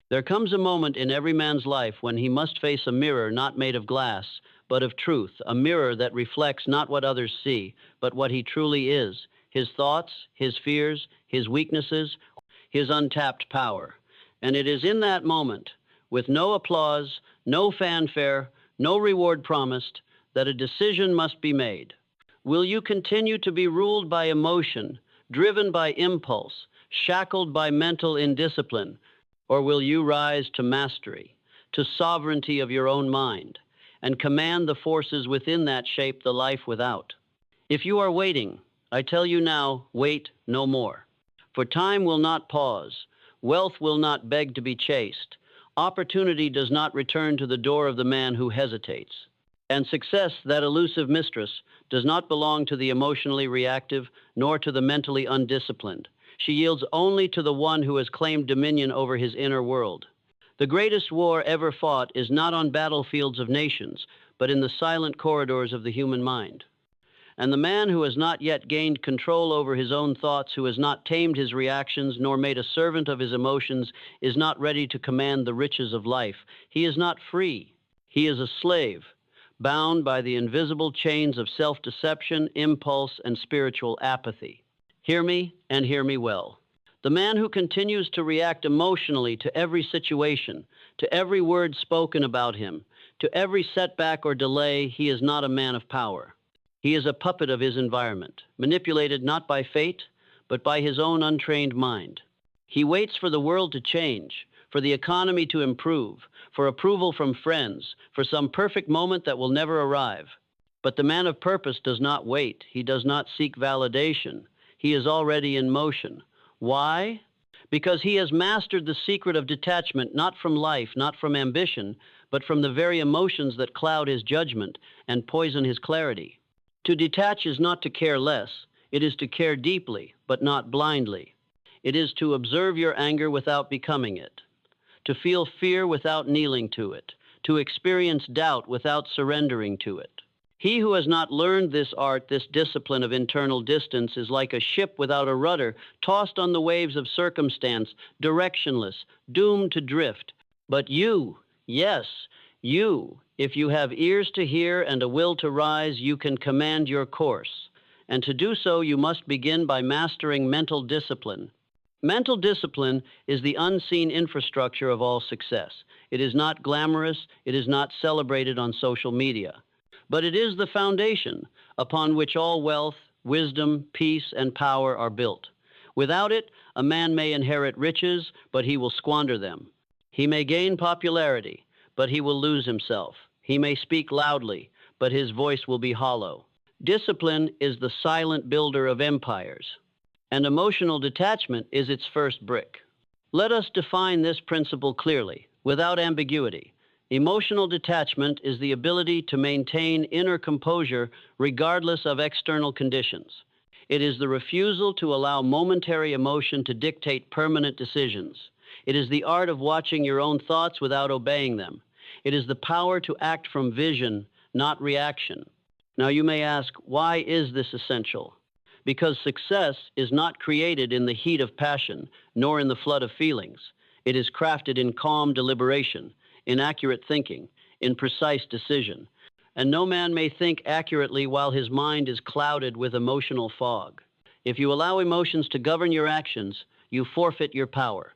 There comes a moment in every man's life when he must face a mirror not made of glass, but of truth, a mirror that reflects not what others see, but what he truly is, his thoughts, his fears, his weaknesses, his untapped power. And it is in that moment, with no applause, no fanfare, no reward promised, that a decision must be made. Will you continue to be ruled by emotion, driven by impulse, shackled by mental indiscipline, or will you rise to mastery, to sovereignty of your own mind, and command the forces within that shape the life without? If you are waiting, I tell you now, wait no more. For time will not pause, wealth will not beg to be chased, opportunity does not return to the door of the man who hesitates. And success, that elusive mistress, does not belong to the emotionally reactive, nor to the mentally undisciplined. She yields only to the one who has claimed dominion over his inner world. The greatest war ever fought is not on battlefields of nations, but in the silent corridors of the human mind. And the man who has not yet gained control over his own thoughts, who has not tamed his reactions, nor made a servant of his emotions, is not ready to command the riches of life. He is not free. He is a slave, bound by the invisible chains of self-deception, impulse, and spiritual apathy. Hear me, and hear me well. The man who continues to react emotionally to every situation, to every word spoken about him, to every setback or delay, he is not a man of power. He is a puppet of his environment, manipulated not by fate, but by his own untrained mind. He waits for the world to change, for the economy to improve, for approval from friends, for some perfect moment that will never arrive. But the man of purpose does not wait. He does not seek validation. He is already in motion. Why? Because he has mastered the secret of detachment, not from life, not from ambition, but from the very emotions that cloud his judgment and poison his clarity. To detach is not to care less. It is to care deeply, but not blindly. It is to observe your anger without becoming it, to feel fear without kneeling to it, to experience doubt without surrendering to it. He who has not learned this art, this discipline of internal distance, is like a ship without a rudder, tossed on the waves of circumstance, directionless, doomed to drift. But you, yes, you, if you have ears to hear and a will to rise, you can command your course. And to do so, you must begin by mastering mental discipline. Mental discipline is the unseen infrastructure of all success. It is not glamorous, it is not celebrated on social media. But it is the foundation upon which all wealth, wisdom, peace, and power are built. Without it, a man may inherit riches, but he will squander them. He may gain popularity, but he will lose himself. He may speak loudly, but his voice will be hollow. Discipline is the silent builder of empires, and emotional detachment is its first brick. Let us define this principle clearly, without ambiguity. Emotional detachment is the ability to maintain inner composure regardless of external conditions. It is the refusal to allow momentary emotion to dictate permanent decisions. It is the art of watching your own thoughts without obeying them. It is the power to act from vision, not reaction. Now you may ask, why is this essential? Because success is not created in the heat of passion, nor in the flood of feelings. It is crafted in calm deliberation, in accurate thinking, in precise decision. And no man may think accurately while his mind is clouded with emotional fog. If you allow emotions to govern your actions, you forfeit your power.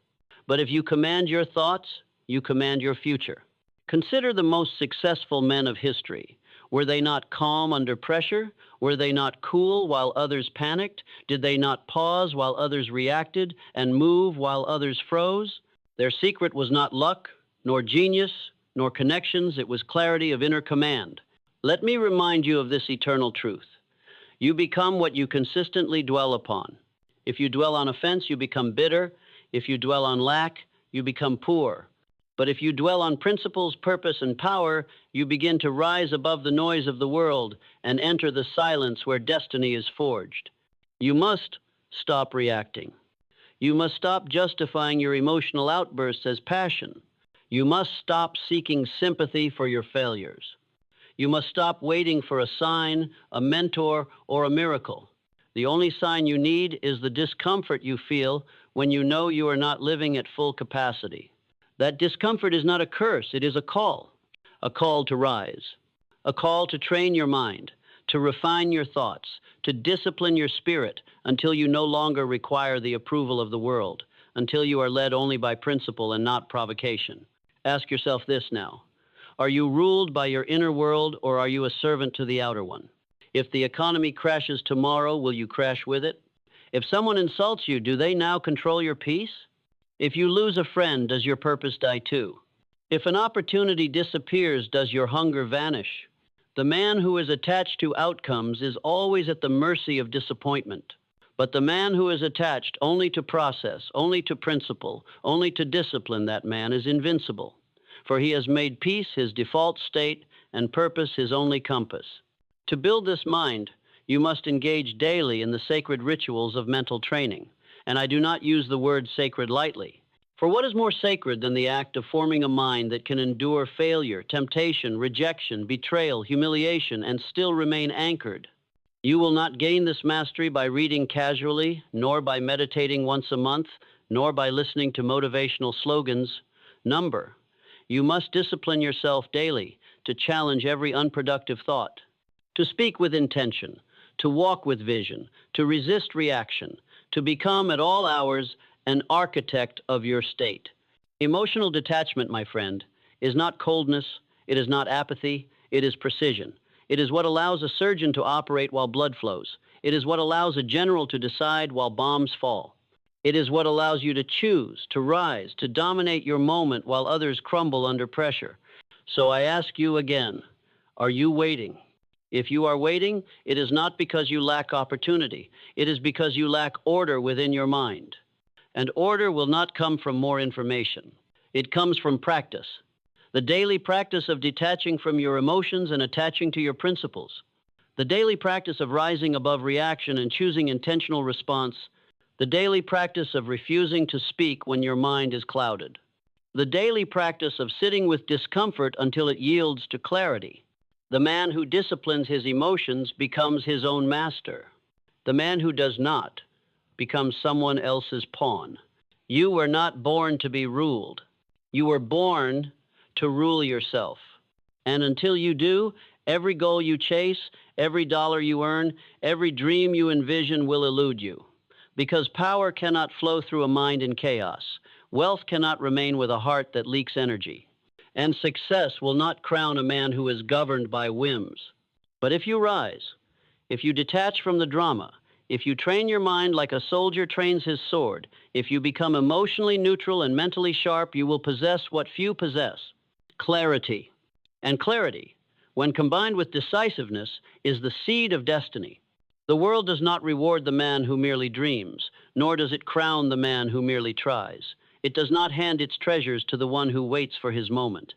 But if you command your thoughts, you command your future. Consider the most successful men of history. Were they not calm under pressure? Were they not cool while others panicked? Did they not pause while others reacted and move while others froze? Their secret was not luck, nor genius, nor connections. It was clarity of inner command. Let me remind you of this eternal truth. You become what you consistently dwell upon. If you dwell on offense, you become bitter. If you dwell on lack, you become poor. But if you dwell on principles, purpose, and power, you begin to rise above the noise of the world and enter the silence where destiny is forged. You must stop reacting. You must stop justifying your emotional outbursts as passion. You must stop seeking sympathy for your failures. You must stop waiting for a sign, a mentor, or a miracle. The only sign you need is the discomfort you feel when you know you are not living at full capacity. That discomfort is not a curse, it is a call to rise, a call to train your mind, to refine your thoughts, to discipline your spirit until you no longer require the approval of the world, until you are led only by principle and not provocation. Ask yourself this now. Are you ruled by your inner world, or are you a servant to the outer one? If the economy crashes tomorrow, will you crash with it? If someone insults you, do they now control your peace? If you lose a friend, does your purpose die too? If an opportunity disappears, does your hunger vanish? The man who is attached to outcomes is always at the mercy of disappointment. But the man who is attached only to process, only to principle, only to discipline, that man is invincible. For he has made peace his default state and purpose his only compass. To build this mind, you must engage daily in the sacred rituals of mental training. And I do not use the word sacred lightly. For what is more sacred than the act of forming a mind that can endure failure, temptation, rejection, betrayal, humiliation, and still remain anchored? You will not gain this mastery by reading casually, nor by meditating once a month, nor by listening to motivational slogans. Number. You must discipline yourself daily to challenge every unproductive thought, to speak with intention, to walk with vision, to resist reaction, to become at all hours an architect of your state. Emotional detachment, my friend, is not coldness, it is not apathy, it is precision. It is what allows a surgeon to operate while blood flows. It is what allows a general to decide while bombs fall. It is what allows you to choose, to rise, to dominate your moment while others crumble under pressure. So I ask you again, are you waiting? If you are waiting, it is not because you lack opportunity. It is because you lack order within your mind. And order will not come from more information. It comes from practice. The daily practice of detaching from your emotions and attaching to your principles. The daily practice of rising above reaction and choosing intentional response. The daily practice of refusing to speak when your mind is clouded. The daily practice of sitting with discomfort until it yields to clarity. The man who disciplines his emotions becomes his own master. The man who does not becomes someone else's pawn. You were not born to be ruled. You were born to rule yourself. And until you do, every goal you chase, every dollar you earn, every dream you envision will elude you. Because power cannot flow through a mind in chaos. Wealth cannot remain with a heart that leaks energy. And success will not crown a man who is governed by whims. But if you rise, if you detach from the drama, if you train your mind like a soldier trains his sword, if you become emotionally neutral and mentally sharp, you will possess what few possess: clarity. And clarity, when combined with decisiveness, is the seed of destiny. The world does not reward the man who merely dreams, nor does it crown the man who merely tries. It does not hand its treasures to the one who waits for his moment.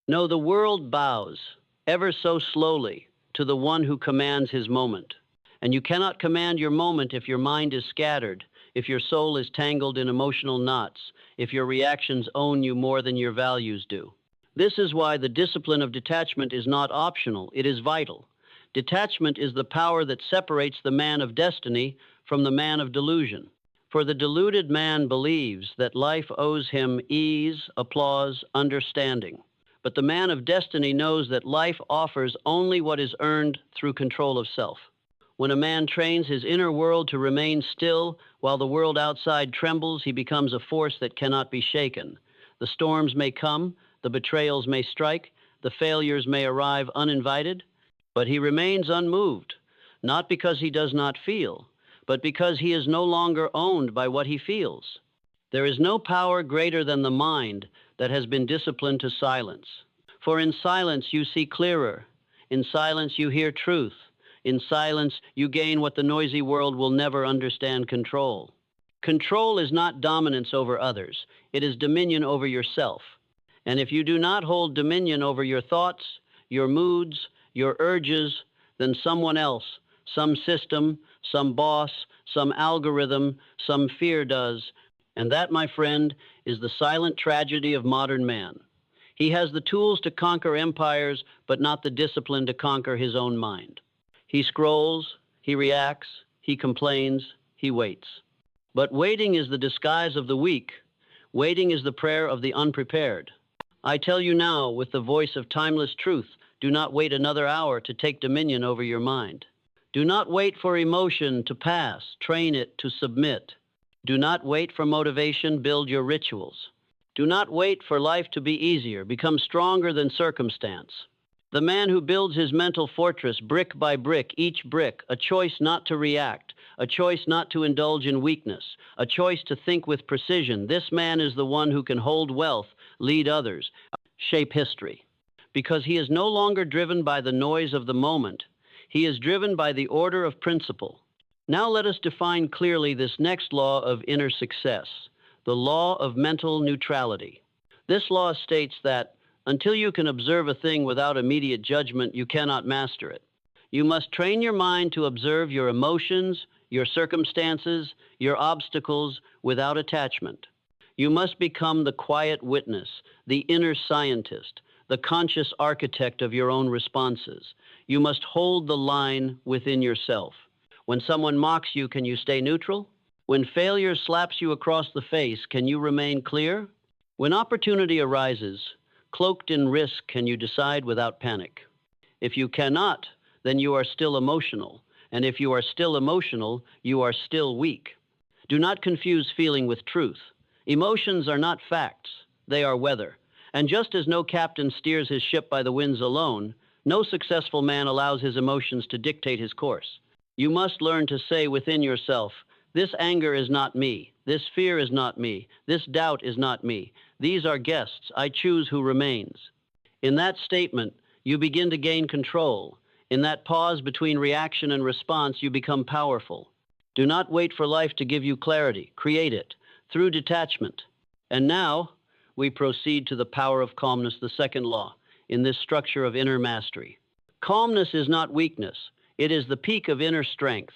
No, the world bows, ever so slowly, to the one who commands his moment. And you cannot command your moment if your mind is scattered, if your soul is tangled in emotional knots, if your reactions own you more than your values do. This is why the discipline of detachment is not optional, it is vital. Detachment is the power that separates the man of destiny from the man of delusion. For the deluded man believes that life owes him ease, applause, understanding. But the man of destiny knows that life offers only what is earned through control of self. When a man trains his inner world to remain still while the world outside trembles, he becomes a force that cannot be shaken. The storms may come, the betrayals may strike, the failures may arrive uninvited, but he remains unmoved, not because he does not feel, but because he is no longer owned by what he feels. There is no power greater than the mind that has been disciplined to silence. For in silence you see clearer. In silence you hear truth. In silence you gain what the noisy world will never understand: control. Control is not dominance over others. It is dominion over yourself. And if you do not hold dominion over your thoughts, your moods, your urges, then someone else, some system, some boss, some algorithm, some fear does. And that, my friend, is the silent tragedy of modern man. He has the tools to conquer empires, but not the discipline to conquer his own mind. He scrolls, he reacts, he complains, he waits. But waiting is the disguise of the weak. Waiting is the prayer of the unprepared. I tell you now, with the voice of timeless truth, do not wait another hour to take dominion over your mind. Do not wait for emotion to pass, train it to submit. Do not wait for motivation, build your rituals. Do not wait for life to be easier, become stronger than circumstance. The man who builds his mental fortress brick by brick, each brick, a choice not to react, a choice not to indulge in weakness, a choice to think with precision. This man is the one who can hold wealth, lead others, shape history. Because he is no longer driven by the noise of the moment. He is driven by the order of principle. Now let us define clearly this next law of inner success, the law of mental neutrality. This law states that until you can observe a thing without immediate judgment, you cannot master it. You must train your mind to observe your emotions, your circumstances, your obstacles without attachment. You must become the quiet witness, the inner scientist, the conscious architect of your own responses. You must hold the line within yourself. When someone mocks you, can you stay neutral? When failure slaps you across the face, can you remain clear? When opportunity arises, cloaked in risk, can you decide without panic? If you cannot, then you are still emotional. And if you are still emotional, you are still weak. Do not confuse feeling with truth. Emotions are not facts, they are weather. And just as no captain steers his ship by the winds alone, no successful man allows his emotions to dictate his course. You must learn to say within yourself, this anger is not me, this fear is not me, this doubt is not me. These are guests, I choose who remains. In that statement, you begin to gain control. In that pause between reaction and response, you become powerful. Do not wait for life to give you clarity, create it through detachment. And now, we proceed to the power of calmness, the second law, in this structure of inner mastery. Calmness is not weakness, it is the peak of inner strength.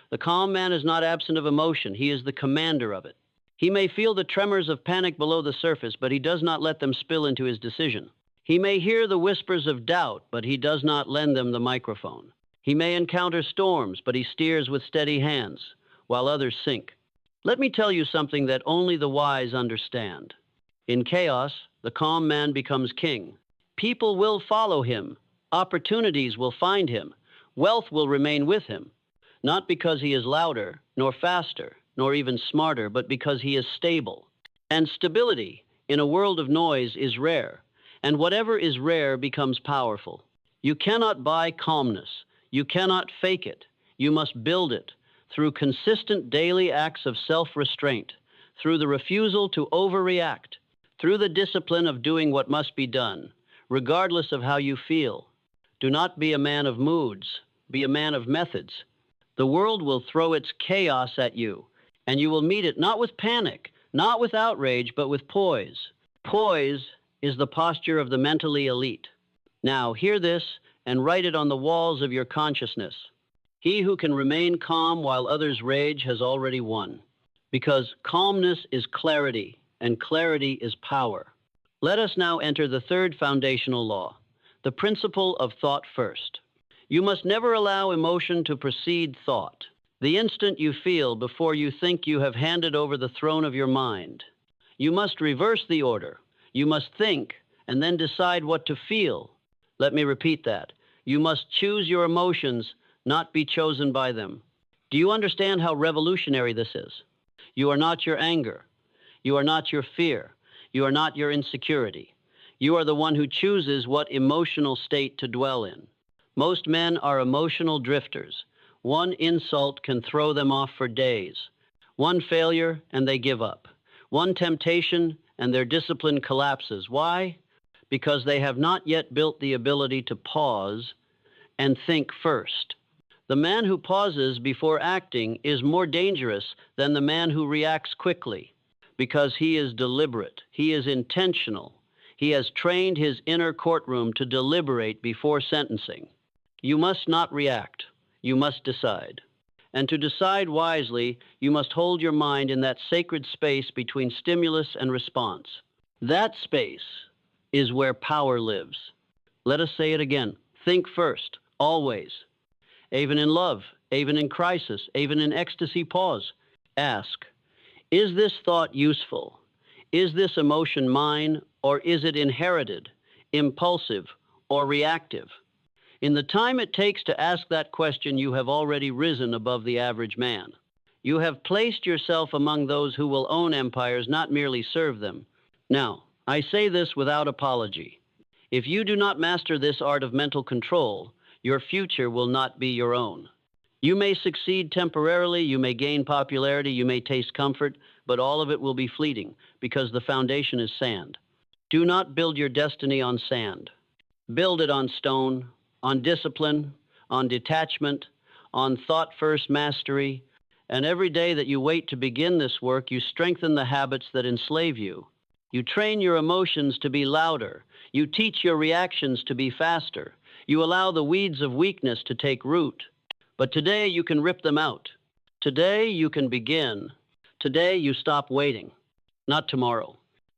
The calm man is not absent of emotion, he is the commander of it. He may feel the tremors of panic below the surface, but he does not let them spill into his decision. He may hear the whispers of doubt, but he does not lend them the microphone. He may encounter storms, but he steers with steady hands, while others sink. Let me tell you something that only the wise understand. In chaos, the calm man becomes king. People will follow him. Opportunities will find him. Wealth will remain with him. Not because he is louder, nor faster, nor even smarter, but because he is stable. And stability, in a world of noise, is rare. And whatever is rare becomes powerful. You cannot buy calmness. You cannot fake it. You must build it through consistent daily acts of self-restraint, through the refusal to overreact, through the discipline of doing what must be done, regardless of how you feel. Do not be a man of moods. Be a man of methods. The world will throw its chaos at you, and you will meet it not with panic, not with outrage, but with poise. Poise is the posture of the mentally elite. Now, hear this and write it on the walls of your consciousness. He who can remain calm while others rage has already won. Because calmness is clarity, and clarity is power. Let us now enter the third foundational law, the principle of thought first. You must never allow emotion to precede thought. The instant you feel before you think, you have handed over the throne of your mind. You must reverse the order. You must think and then decide what to feel. Let me repeat that. You must choose your emotions, not be chosen by them. Do you understand how revolutionary this is? You are not your anger. You are not your fear. You are not your insecurity. You are the one who chooses what emotional state to dwell in. Most men are emotional drifters. One insult can throw them off for days. One failure, and they give up. One temptation, and their discipline collapses. Why? Because they have not yet built the ability to pause and think first. The man who pauses before acting is more dangerous than the man who reacts quickly, because he is deliberate, he is intentional. He has trained his inner courtroom to deliberate before sentencing. You must not react. You must decide. And to decide wisely, you must hold your mind in that sacred space between stimulus and response. That space is where power lives. Let us say it again. Think first, always. Even in love, even in crisis, even in ecstasy, pause. Ask, is this thought useful? Is this emotion mine, or is it inherited, impulsive, or reactive? In the time it takes to ask that question, you have already risen above the average man. You have placed yourself among those who will own empires, not merely serve them. Now, I say this without apology. If you do not master this art of mental control, your future will not be your own. You may succeed temporarily, you may gain popularity, you may taste comfort, but all of it will be fleeting because the foundation is sand. Do not build your destiny on sand. Build it on stone, on discipline, on detachment, on thought-first mastery, and every day that you wait to begin this work, you strengthen the habits that enslave you. You train your emotions to be louder. You teach your reactions to be faster. You allow the weeds of weakness to take root. But today you can rip them out. Today you can begin. Today you stop waiting. Not tomorrow.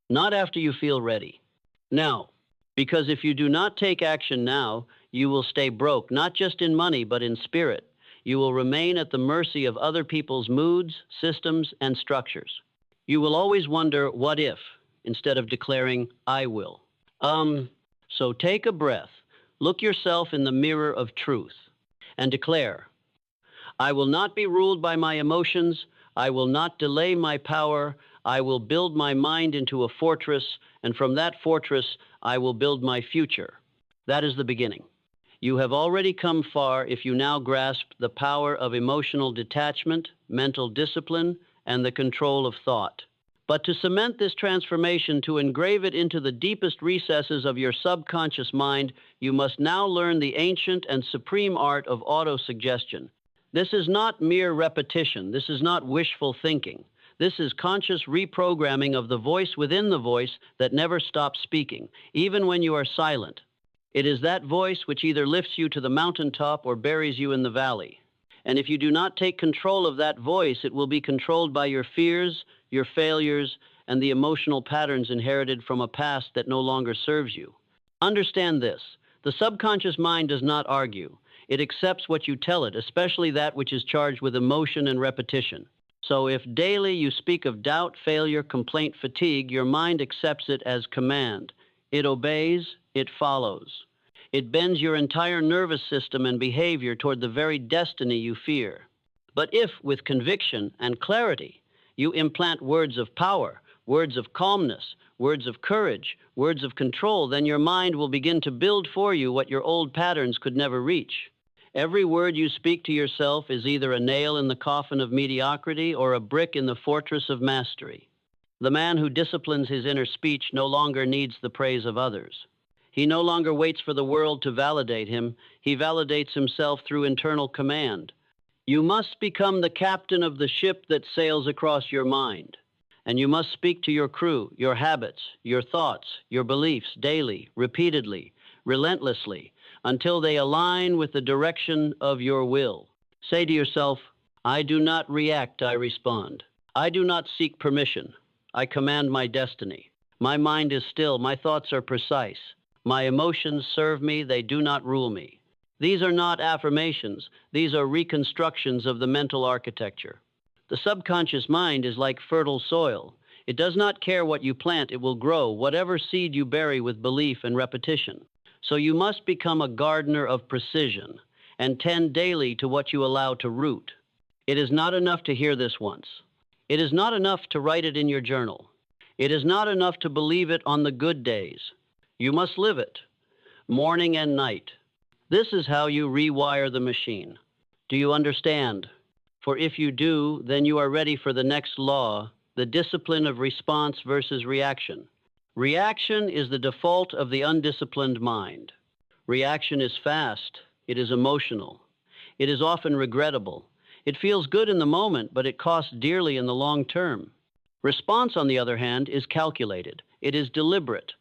Not after you feel ready. Now. Because if you do not take action now, you will stay broke, not just in money, but in spirit. You will remain at the mercy of other people's moods, systems, and structures. You will always wonder, what if, instead of declaring, I will. So take a breath, look yourself in the mirror of truth, and declare, I will not be ruled by my emotions, I will not delay my power, I will build my mind into a fortress, and from that fortress, I will build my future. That is the beginning. You have already come far if you now grasp the power of emotional detachment, mental discipline, and the control of thought. But to cement this transformation, to engrave it into the deepest recesses of your subconscious mind, you must now learn the ancient and supreme art of autosuggestion. This is not mere repetition. This is not wishful thinking. This is conscious reprogramming of the voice within the voice that never stops speaking, even when you are silent. It is that voice which either lifts you to the mountaintop or buries you in the valley. And if you do not take control of that voice, it will be controlled by your fears, your failures, and the emotional patterns inherited from a past that no longer serves you. Understand this. The subconscious mind does not argue. It accepts what you tell it, especially that which is charged with emotion and repetition. So if daily you speak of doubt, failure, complaint, fatigue, your mind accepts it as command. It obeys, it follows. It bends your entire nervous system and behavior toward the very destiny you fear. But if, with conviction and clarity, you implant words of power, words of calmness, words of courage, words of control, then your mind will begin to build for you what your old patterns could never reach. Every word you speak to yourself is either a nail in the coffin of mediocrity or a brick in the fortress of mastery. The man who disciplines his inner speech no longer needs the praise of others. He no longer waits for the world to validate him. He validates himself through internal command. You must become the captain of the ship that sails across your mind. And you must speak to your crew, your habits, your thoughts, your beliefs daily, repeatedly, relentlessly, until they align with the direction of your will. Say to yourself, I do not react, I respond. I do not seek permission. I command my destiny. My mind is still, my thoughts are precise. My emotions serve me, they do not rule me. These are not affirmations, these are reconstructions of the mental architecture. The subconscious mind is like fertile soil. It does not care what you plant, it will grow, whatever seed you bury with belief and repetition. So you must become a gardener of precision and tend daily to what you allow to root. It is not enough to hear this once. It is not enough to write it in your journal. It is not enough to believe it on the good days. You must live it, morning and night. This is how you rewire the machine. Do you understand? For if you do, then you are ready for the next law, the discipline of response versus reaction. Reaction is the default of the undisciplined mind. Reaction is fast. It is emotional. It is often regrettable. It feels good in the moment, but it costs dearly in the long term. Response, on the other hand, is calculated. It is deliberate.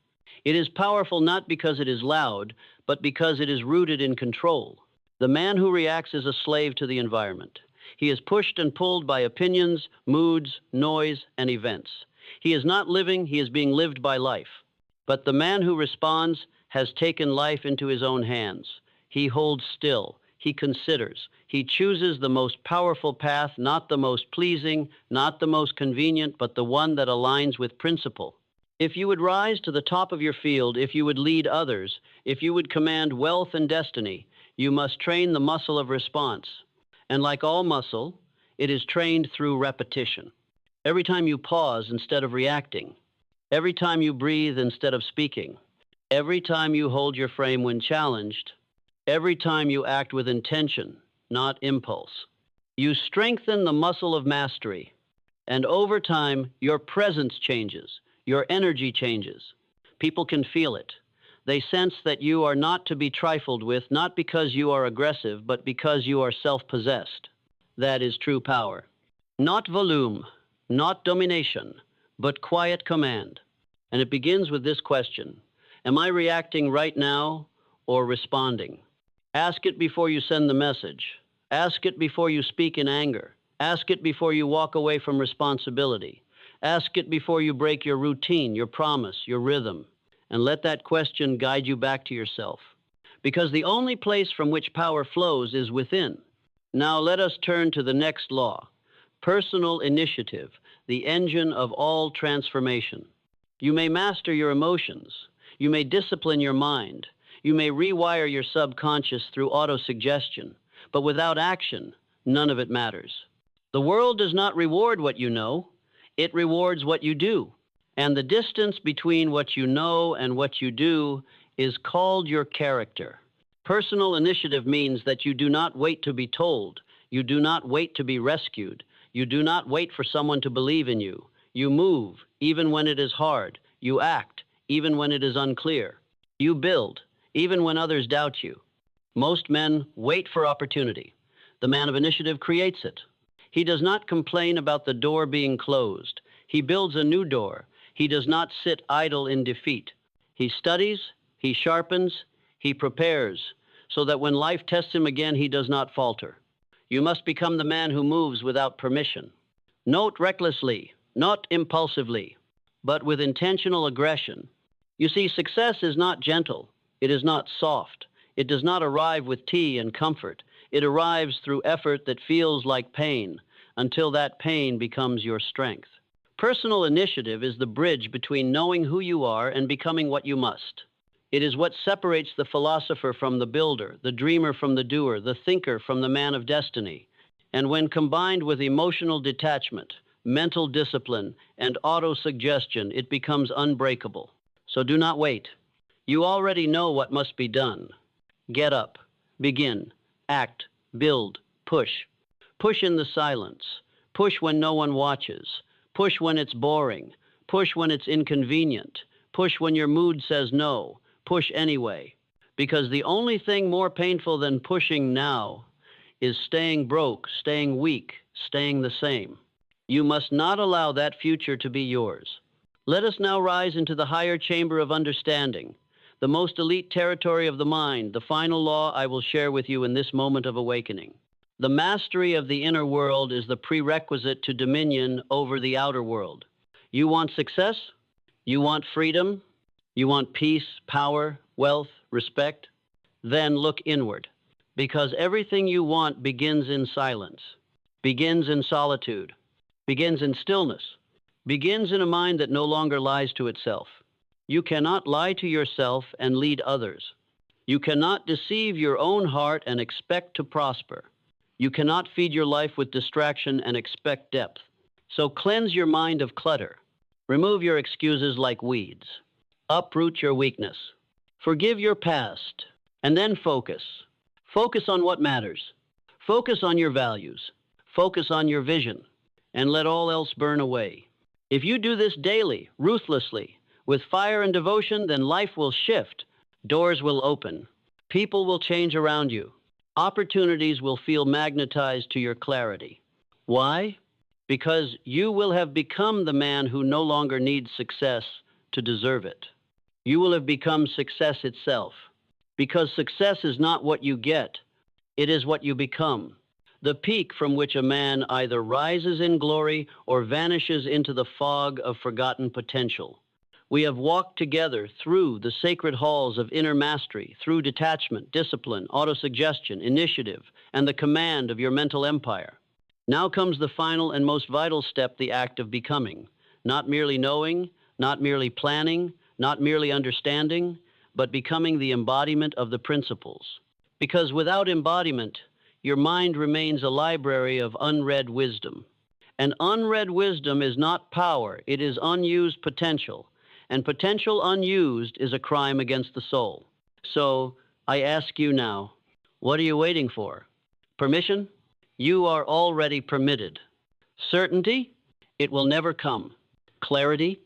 It is powerful not because it is loud, but because it is rooted in control. The man who reacts is a slave to the environment. He is pushed and pulled by opinions, moods, noise, and events. He is not living, he is being lived by life. But the man who responds has taken life into his own hands. He holds still. he considers. He chooses the most powerful path, not the most pleasing, not the most convenient, but the one that aligns with principle. If you would rise to the top of your field, if you would lead others, if you would command wealth and destiny, you must train the muscle of response. And like all muscle, it is trained through repetition. Every time you pause instead of reacting, every time you breathe instead of speaking, every time you hold your frame when challenged, every time you act with intention, not impulse, you strengthen the muscle of mastery. And over time, your presence changes, your energy changes. People can feel it. They sense that you are not to be trifled with, not because you are aggressive, but because you are self-possessed. That is true power. Not volume, not domination, but quiet command. And it begins with this question: am I reacting right now or responding? Ask it before you send the message. Ask it before you speak in anger. Ask it before you walk away from responsibility. Ask it before you break your routine, your promise, your rhythm. And let that question guide you back to yourself. Because the only place from which power flows is within. Now let us turn to the next law. Personal initiative, the engine of all transformation. You may master your emotions. You may discipline your mind. You may rewire your subconscious through autosuggestion. But without action, none of it matters. The world does not reward what you know. It rewards what you do. And the distance between what you know and what you do is called your character. Personal initiative means that you do not wait to be told. You do not wait to be rescued. You do not wait for someone to believe in you. You move, even when it is hard. You act, even when it is unclear. You build, even when others doubt you. Most men wait for opportunity. The man of initiative creates it. He does not complain about the door being closed. He builds a new door. He does not sit idle in defeat. He studies, he sharpens, he prepares, so that when life tests him again, he does not falter. You must become the man who moves without permission. Not recklessly, not impulsively, but with intentional aggression. You see, success is not gentle. It is not soft. It does not arrive with tea and comfort. It arrives through effort that feels like pain, until that pain becomes your strength. Personal initiative is the bridge between knowing who you are and becoming what you must. It is what separates the philosopher from the builder, the dreamer from the doer, the thinker from the man of destiny. And when combined with emotional detachment, mental discipline, and autosuggestion, it becomes unbreakable. So do not wait. You already know what must be done. Get up, begin, act, build, push. Push in the silence. Push when no one watches. Push when it's boring. Push when it's inconvenient. Push when your mood says no. Push anyway. Because the only thing more painful than pushing now is staying broke, staying weak, staying the same. You must not allow that future to be yours. Let us now rise into the higher chamber of understanding, the most elite territory of the mind. The final law I will share with you in this moment of awakening. The mastery of the inner world is the prerequisite to dominion over the outer world. You want success? You want freedom? You want peace, power, wealth, respect? Then look inward, because everything you want begins in silence, begins in solitude, begins in stillness, begins in a mind that no longer lies to itself. You cannot lie to yourself and lead others. You cannot deceive your own heart and expect to prosper. You cannot feed your life with distraction and expect depth. So cleanse your mind of clutter. Remove your excuses like weeds. Uproot your weakness. Forgive your past. And then focus. Focus on what matters. Focus on your values. Focus on your vision. And let all else burn away. If you do this daily, ruthlessly, with fire and devotion, then life will shift. Doors will open. People will change around you. Opportunities will feel magnetized to your clarity. Why? Because you will have become the man who no longer needs success to deserve it. You will have become success itself. Because success is not what you get, it is what you become. The peak from which a man either rises in glory or vanishes into the fog of forgotten potential. We have walked together through the sacred halls of inner mastery, through detachment, discipline, autosuggestion, initiative, and the command of your mental empire. Now comes the final and most vital step, the act of becoming. Not merely knowing, not merely planning, not merely understanding, but becoming the embodiment of the principles. Because without embodiment, your mind remains a library of unread wisdom. And unread wisdom is not power, it is unused potential. And potential unused is a crime against the soul. So, I ask you now, what are you waiting for? Permission? You are already permitted. Certainty? It will never come. Clarity?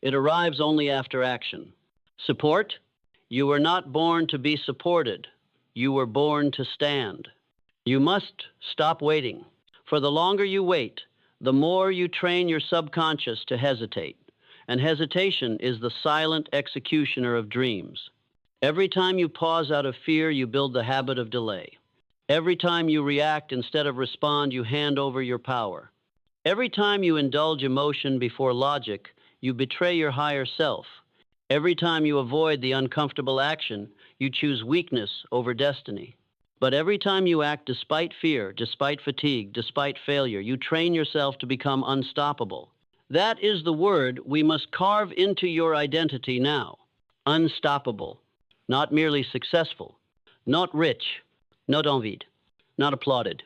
It arrives only after action. Support? You were not born to be supported. You were born to stand. You must stop waiting. For the longer you wait, the more you train your subconscious to hesitate. And hesitation is the silent executioner of dreams. Every time you pause out of fear, you build the habit of delay. Every time you react instead of respond, you hand over your power. Every time you indulge emotion before logic, you betray your higher self. Every time you avoid the uncomfortable action, you choose weakness over destiny. But every time you act despite fear, despite fatigue, despite failure, you train yourself to become unstoppable. That is the word we must carve into your identity now. Unstoppable. Not merely successful. Not rich. Not envied. Not applauded.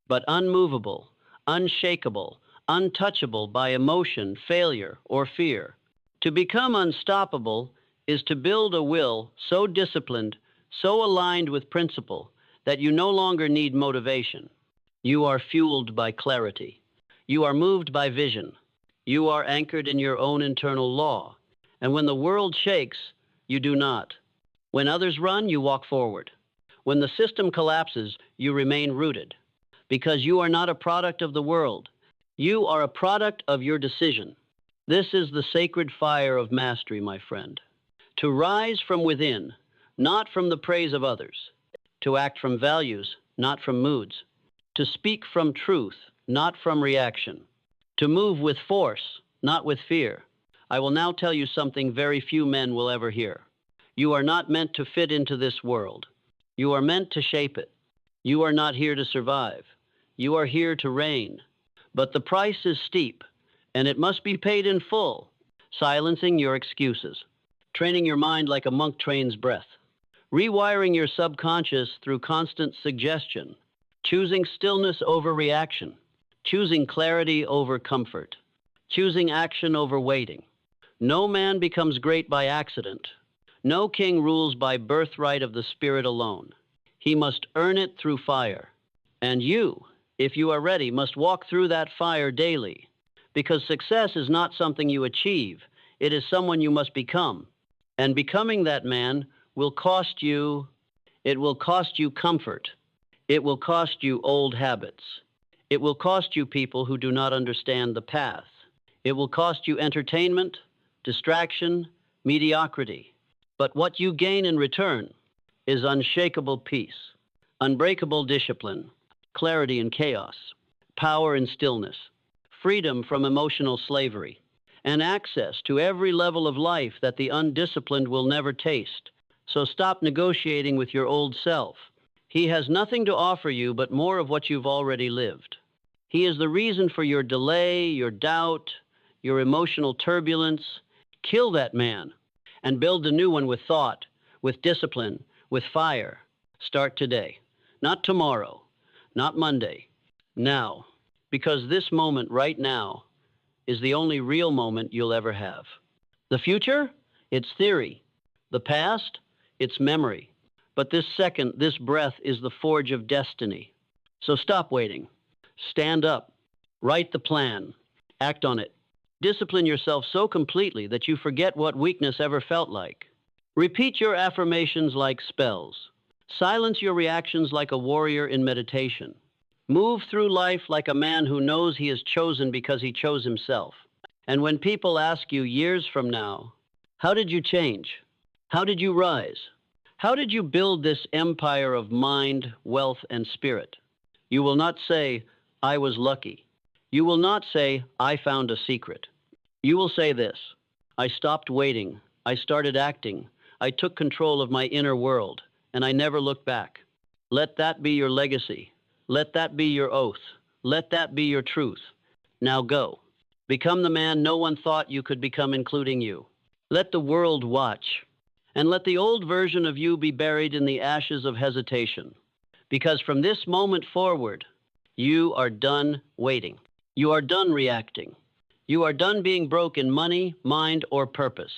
But unmovable, unshakable, untouchable by emotion, failure, or fear. To become unstoppable is to build a will so disciplined, so aligned with principle, that you no longer need motivation. You are fueled by clarity. You are moved by vision. You are anchored in your own internal law. And when the world shakes, you do not. When others run, you walk forward. When the system collapses, you remain rooted. Because you are not a product of the world. You are a product of your decision. This is the sacred fire of mastery, my friend. To rise from within, not from the praise of others. To act from values, not from moods. To speak from truth, not from reaction. To move with force, not with fear. I will now tell you something very few men will ever hear. You are not meant to fit into this world. You are meant to shape it. You are not here to survive. You are here to reign. But the price is steep, and it must be paid in full, silencing your excuses, training your mind like a monk trains breath, rewiring your subconscious through constant suggestion, choosing stillness over reaction, choosing clarity over comfort, choosing action over waiting. No man becomes great by accident. No king rules by birthright of the spirit alone. He must earn it through fire. And you, if you are ready, must walk through that fire daily. Because success is not something you achieve, it is someone you must become. And becoming that man will cost you, it will cost you comfort. It will cost you old habits. It will cost you people who do not understand the path. It will cost you entertainment, distraction, mediocrity. But what you gain in return is unshakable peace, unbreakable discipline, clarity in chaos, power in stillness, freedom from emotional slavery, and access to every level of life that the undisciplined will never taste. So stop negotiating with your old self. He has nothing to offer you but more of what you've already lived. He is the reason for your delay, your doubt, your emotional turbulence. Kill that man and build a new one with thought, with discipline, with fire. Start today, not tomorrow, not Monday, now. Because this moment right now is the only real moment you'll ever have. The future? It's theory. The past? It's memory. But this second, this breath is the forge of destiny. So stop waiting. Stand up. Write the plan. Act on it. Discipline yourself so completely that you forget what weakness ever felt like. Repeat your affirmations like spells. Silence your reactions like a warrior in meditation. Move through life like a man who knows he is chosen because he chose himself. And when people ask you years from now, how did you change? How did you rise? How did you build this empire of mind, wealth, and spirit? You will not say, I was lucky. You will not say, I found a secret. You will say this, I stopped waiting. I started acting. I took control of my inner world, and I never looked back. Let that be your legacy. Let that be your oath. Let that be your truth. Now go. Become the man no one thought you could become, including you. Let the world watch. And let the old version of you be buried in the ashes of hesitation. Because from this moment forward, you are done waiting. You are done reacting. You are done being broke in money, mind, or purpose.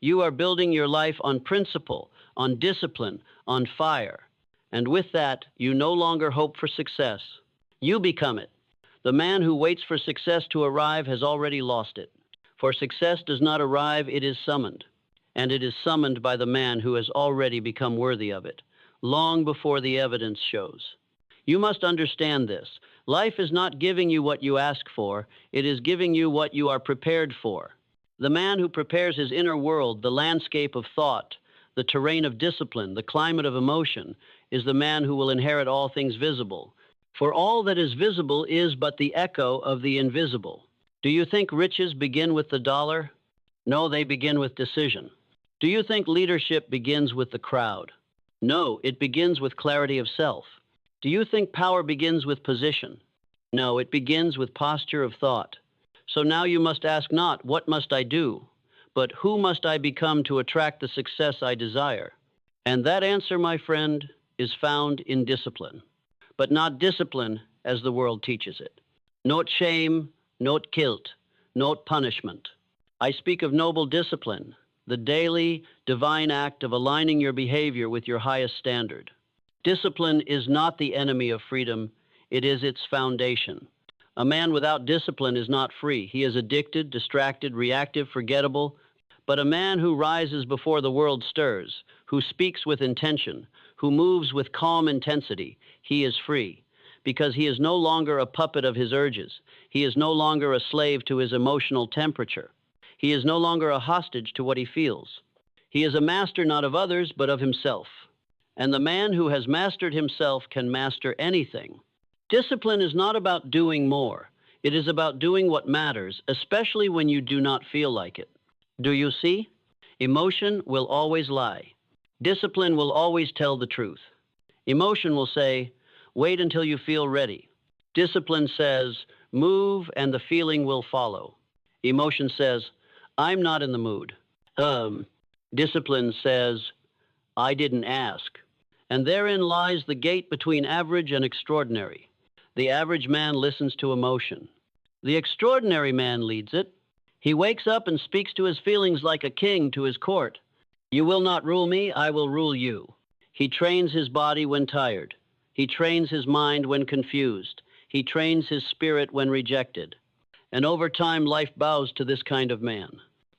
You are building your life on principle, on discipline, on fire. And with that, you no longer hope for success. You become it. The man who waits for success to arrive has already lost it. For success does not arrive, it is summoned. And it is summoned by the man who has already become worthy of it, long before the evidence shows. You must understand this. Life is not giving you what you ask for, it is giving you what you are prepared for. The man who prepares his inner world, the landscape of thought, the terrain of discipline, the climate of emotion, is the man who will inherit all things visible. For all that is visible is but the echo of the invisible. Do you think riches begin with the dollar? No, they begin with decision. Do you think leadership begins with the crowd? No, it begins with clarity of self. Do you think power begins with position? No, it begins with posture of thought. So now you must ask not, what must I do, but who must I become to attract the success I desire? And that answer, my friend, is found in discipline. But not discipline as the world teaches it. Not shame, not guilt, not punishment. I speak of noble discipline, the daily, divine act of aligning your behavior with your highest standard. Discipline is not the enemy of freedom, it is its foundation. A man without discipline is not free. He is addicted, distracted, reactive, forgettable. But a man who rises before the world stirs, who speaks with intention, who moves with calm intensity, he is free. Because he is no longer a puppet of his urges. He is no longer a slave to his emotional temperature. He is no longer a hostage to what he feels. He is a master not of others, but of himself. And the man who has mastered himself can master anything. Discipline is not about doing more. It is about doing what matters, especially when you do not feel like it. Do you see? Emotion will always lie. Discipline will always tell the truth. Emotion will say, wait until you feel ready. Discipline says, move and the feeling will follow. Emotion says, I'm not in the mood. Discipline says, I didn't ask. And therein lies the gate between average and extraordinary. The average man listens to emotion. The extraordinary man leads it. He wakes up and speaks to his feelings like a king to his court. You will not rule me, I will rule you. He trains his body when tired. He trains his mind when confused. He trains his spirit when rejected. And over time, life bows to this kind of man.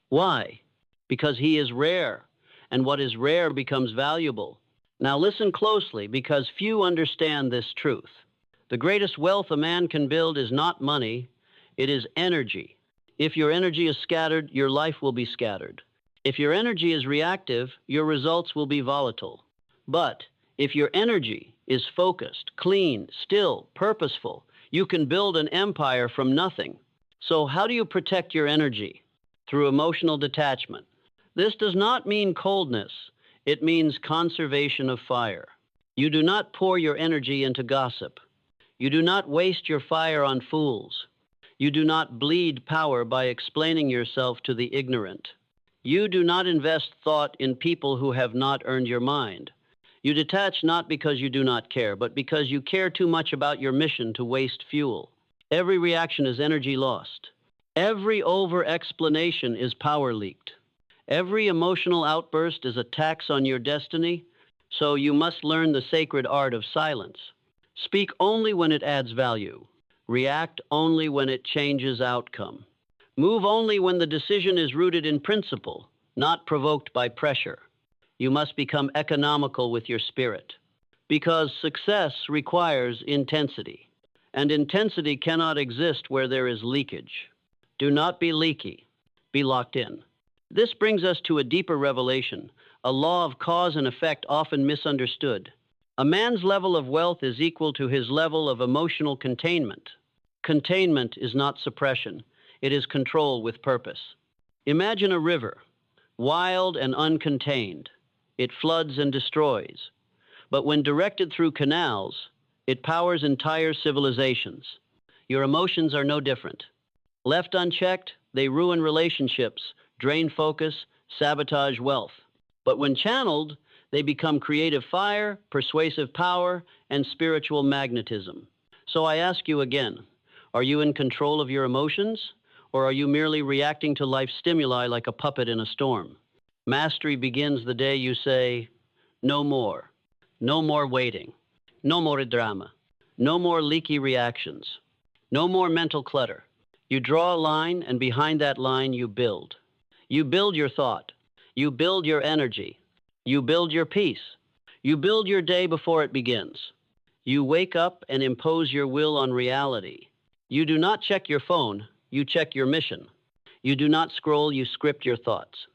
Why? Because he is rare, and what is rare becomes valuable. Now listen closely, because few understand this truth. The greatest wealth a man can build is not money, it is energy. If your energy is scattered, your life will be scattered. If your energy is reactive, your results will be volatile. But if your energy is focused, clean, still, purposeful, you can build an empire from nothing. So how do you protect your energy? Through emotional detachment. This does not mean coldness. It means conservation of fire. You do not pour your energy into gossip. You do not waste your fire on fools. You do not bleed power by explaining yourself to the ignorant. You do not invest thought in people who have not earned your mind. You detach not because you do not care, but because you care too much about your mission to waste fuel. Every reaction is energy lost. Every over-explanation is power leaked. Every emotional outburst is a tax on your destiny, so you must learn the sacred art of silence. Speak only when it adds value. React only when it changes outcome. Move only when the decision is rooted in principle, not provoked by pressure. You must become economical with your spirit, because success requires intensity, and intensity cannot exist where there is leakage. Do not be leaky. Be locked in. This brings us to a deeper revelation, a law of cause and effect often misunderstood. A man's level of wealth is equal to his level of emotional containment. Containment is not suppression. It is control with purpose. Imagine a river, wild and uncontained. It floods and destroys. But when directed through canals, it powers entire civilizations. Your emotions are no different. Left unchecked, they ruin relationships, drain focus, sabotage wealth. But when channeled, they become creative fire, persuasive power, and spiritual magnetism. So I ask you again, are you in control of your emotions? Or are you merely reacting to life's stimuli like a puppet in a storm? Mastery begins the day you say, no more. No more waiting. No more drama. No more leaky reactions. No more mental clutter. You draw a line, and behind that line, you build. You build your thought. You build your energy. You build your peace. You build your day before it begins. You wake up and impose your will on reality. You do not check your phone, you check your mission. You do not scroll, you script your thoughts.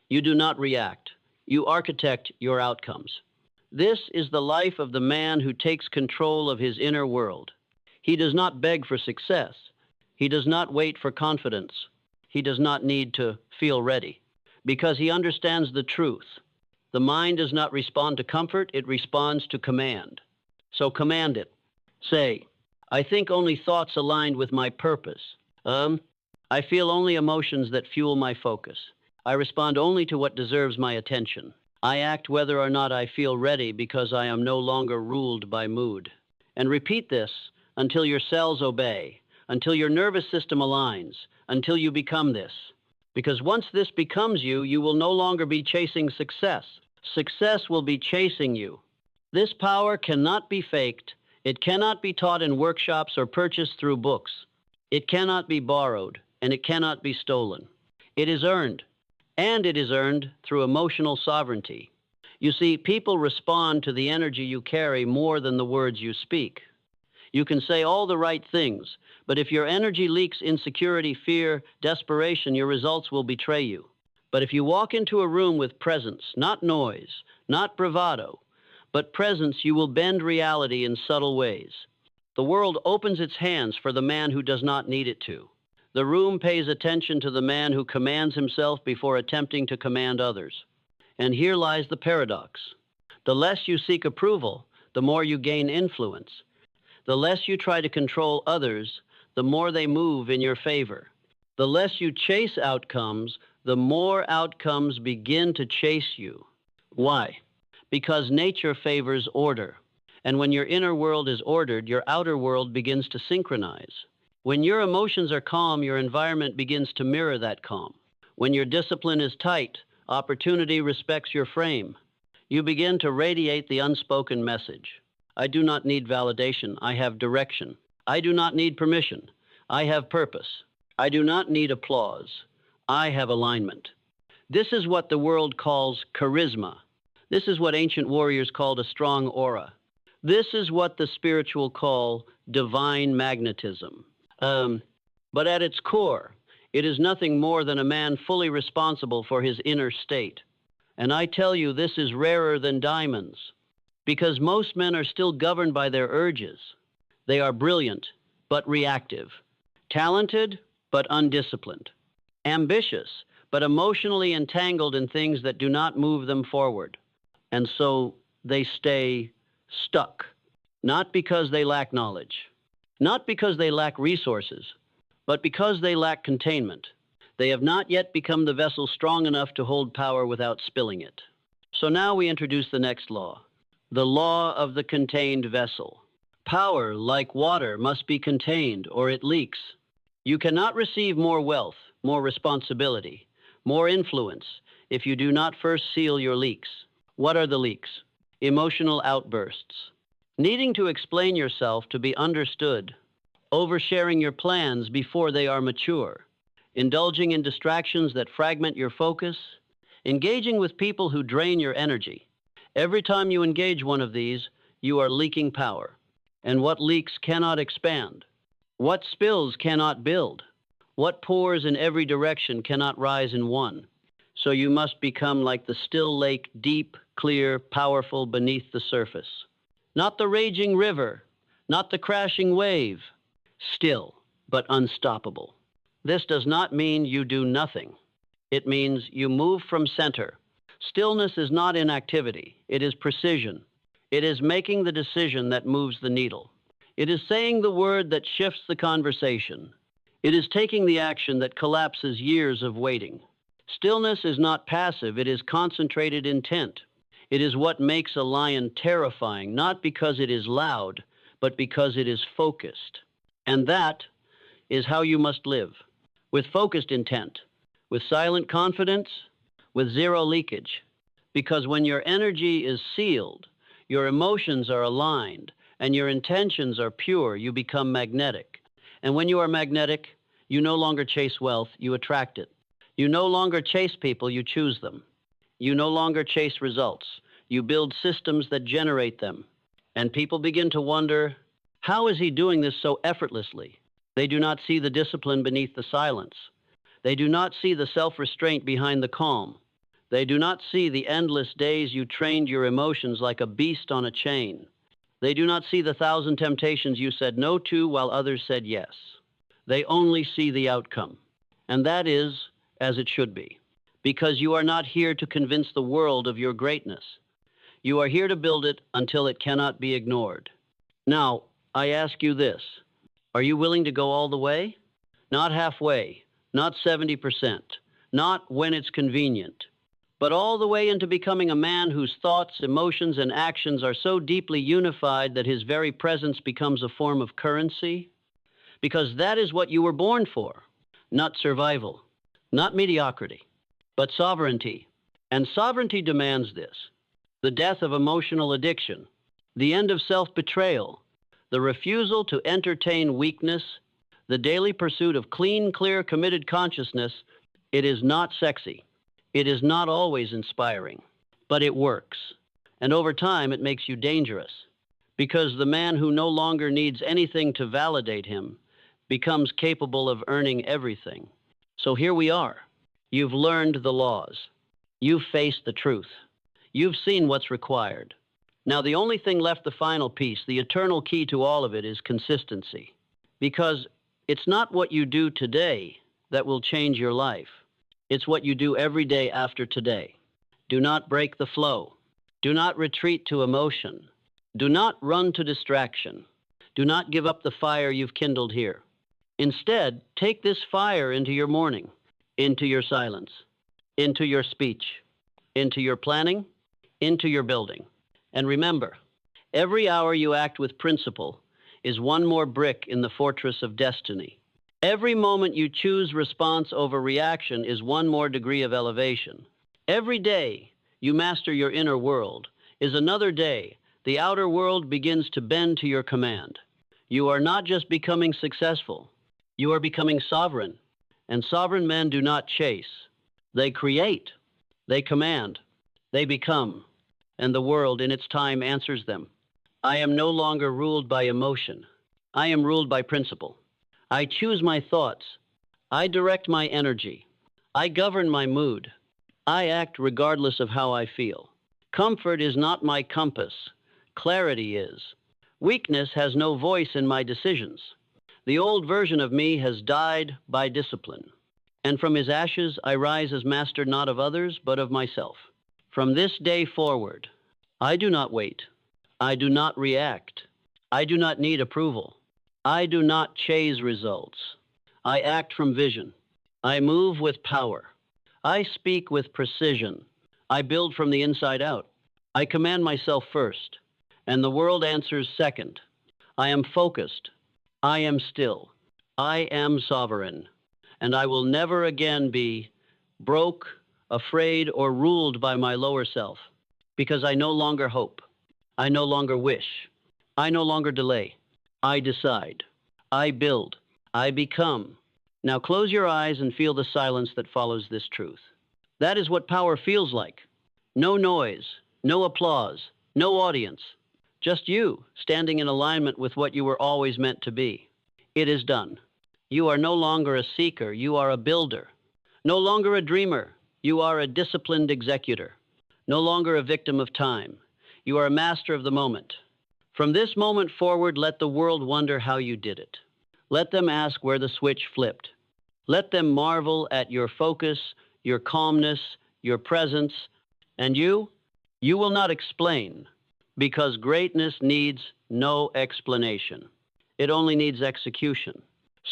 You do not react, you architect your outcomes. This is the life of the man who takes control of his inner world. He does not beg for success. He does not wait for confidence. He does not need to feel ready, because he understands the truth. The mind does not respond to comfort, it responds to command. So command it. Say, I think only thoughts aligned with my purpose. I feel only emotions that fuel my focus. I respond only to what deserves my attention. I act whether or not I feel ready because I am no longer ruled by mood. And repeat this until your cells obey, until your nervous system aligns, until you become this. Because once this becomes you, you will no longer be chasing success. Success will be chasing you. This power cannot be faked. It cannot be taught in workshops or purchased through books. It cannot be borrowed, and it cannot be stolen. It is earned, and it is earned through emotional sovereignty. You see, people respond to the energy you carry more than the words you speak. You can say all the right things, but if your energy leaks insecurity, fear, desperation, your results will betray you. But if you walk into a room with presence, not noise, not bravado, but presence, you will bend reality in subtle ways. The world opens its hands for the man who does not need it to. The room pays attention to the man who commands himself before attempting to command others. And here lies the paradox. The less you seek approval, the more you gain influence. The less you try to control others, the more they move in your favor. The less you chase outcomes, the more outcomes begin to chase you. Why? Because nature favors order. And when your inner world is ordered, your outer world begins to synchronize. When your emotions are calm, your environment begins to mirror that calm. When your discipline is tight, opportunity respects your frame. You begin to radiate the unspoken message. I do not need validation, I have direction. I do not need permission, I have purpose. I do not need applause, I have alignment. This is what the world calls charisma. This is what ancient warriors called a strong aura. This is what the spiritual call divine magnetism. But at its core, it is nothing more than a man fully responsible for his inner state. And I tell you, this is rarer than diamonds, because most men are still governed by their urges. They are brilliant, but reactive. Talented, but undisciplined. Ambitious, but emotionally entangled in things that do not move them forward. And so they stay stuck, not because they lack knowledge, not because they lack resources, but because they lack containment. They have not yet become the vessel strong enough to hold power without spilling it. So now we introduce the next law, the law of the contained vessel. Power, like water, must be contained or it leaks. You cannot receive more wealth, more responsibility, more influence if you do not first seal your leaks. What are the leaks? Emotional outbursts. Needing to explain yourself to be understood. Oversharing your plans before they are mature. Indulging in distractions that fragment your focus. Engaging with people who drain your energy. Every time you engage one of these, you are leaking power. And what leaks cannot expand. What spills cannot build. What pours in every direction cannot rise in one. So you must become like the still lake, deep, clear, powerful beneath the surface. Not the raging river, not the crashing wave. Still, but unstoppable. This does not mean you do nothing. It means you move from center. Stillness is not inactivity, it is precision. It is making the decision that moves the needle. It is saying the word that shifts the conversation. It is taking the action that collapses years of waiting. Stillness is not passive, it is concentrated intent. It is what makes a lion terrifying, not because it is loud, but because it is focused. And that is how you must live, with focused intent, with silent confidence, with zero leakage. Because when your energy is sealed, your emotions are aligned, and your intentions are pure, you become magnetic. And when you are magnetic, you no longer chase wealth, you attract it. You no longer chase people, you choose them. You no longer chase results, you build systems that generate them. And people begin to wonder, how is he doing this so effortlessly? They do not see the discipline beneath the silence. They do not see the self-restraint behind the calm. They do not see the endless days you trained your emotions like a beast on a chain. They do not see the 1,000 temptations you said no to while others said yes. They only see the outcome. And that is as it should be. Because you are not here to convince the world of your greatness. You are here to build it until it cannot be ignored. Now, I ask you this. Are you willing to go all the way? Not halfway, not 70%, not when it's convenient, but all the way into becoming a man whose thoughts, emotions, and actions are so deeply unified that his very presence becomes a form of currency? Because that is what you were born for, not survival, not mediocrity, but sovereignty. And sovereignty demands this: the death of emotional addiction, the end of self-betrayal, the refusal to entertain weakness, the daily pursuit of clean, clear, committed consciousness. It is not sexy. It is not always inspiring, but it works. And over time, it makes you dangerous, because the man who no longer needs anything to validate him becomes capable of earning everything. So here we are. You've learned the laws. You've faced the truth. You've seen what's required. Now, the only thing left, the final piece, the eternal key to all of it, is consistency. Because it's not what you do today that will change your life. It's what you do every day after today. Do not break the flow. Do not retreat to emotion. Do not run to distraction. Do not give up the fire you've kindled here. Instead, take this fire into your morning, into your silence, into your speech, into your planning, into your building. And remember, every hour you act with principle is one more brick in the fortress of destiny. Every moment you choose response over reaction is one more degree of elevation. Every day you master your inner world is another day the outer world begins to bend to your command. You are not just becoming successful, you are becoming sovereign. And sovereign men do not chase. They create, they command, they become. And the world in its time answers them. I am no longer ruled by emotion. I am ruled by principle. I choose my thoughts. I direct my energy. I govern my mood. I act regardless of how I feel. Comfort is not my compass. Clarity is. Weakness has no voice in my decisions. The old version of me has died by discipline. And from his ashes I rise as master not of others, but of myself. From this day forward, I do not wait. I do not react. I do not need approval. I do not chase results. I act from vision. I move with power. I speak with precision. I build from the inside out. I command myself first, and the world answers second. I am focused. I am still. I am sovereign. And I will never again be broke, afraid, or ruled by my lower self, because I no longer hope. I no longer wish. I no longer delay. I decide. I build. I become. Now close your eyes and feel the silence that follows this truth. That is what power feels like. No noise, no applause, no audience. Just you standing in alignment with what you were always meant to be. It is done. You are no longer a seeker, you are a builder. No longer a dreamer, you are a disciplined executor. No longer a victim of time, you are a master of the moment. From this moment forward, let the world wonder how you did it. Let them ask where the switch flipped. Let them marvel at your focus, your calmness, your presence, and you will not explain because greatness needs no explanation. It only needs execution.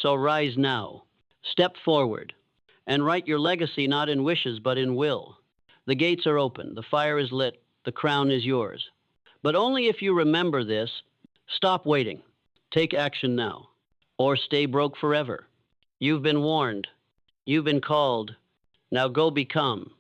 So rise now, step forward, and write your legacy not in wishes but in will. The gates are open, the fire is lit, the crown is yours. But only if you remember this. Stop waiting. Take action now, or stay broke forever. You've been warned. You've been called. Now go become.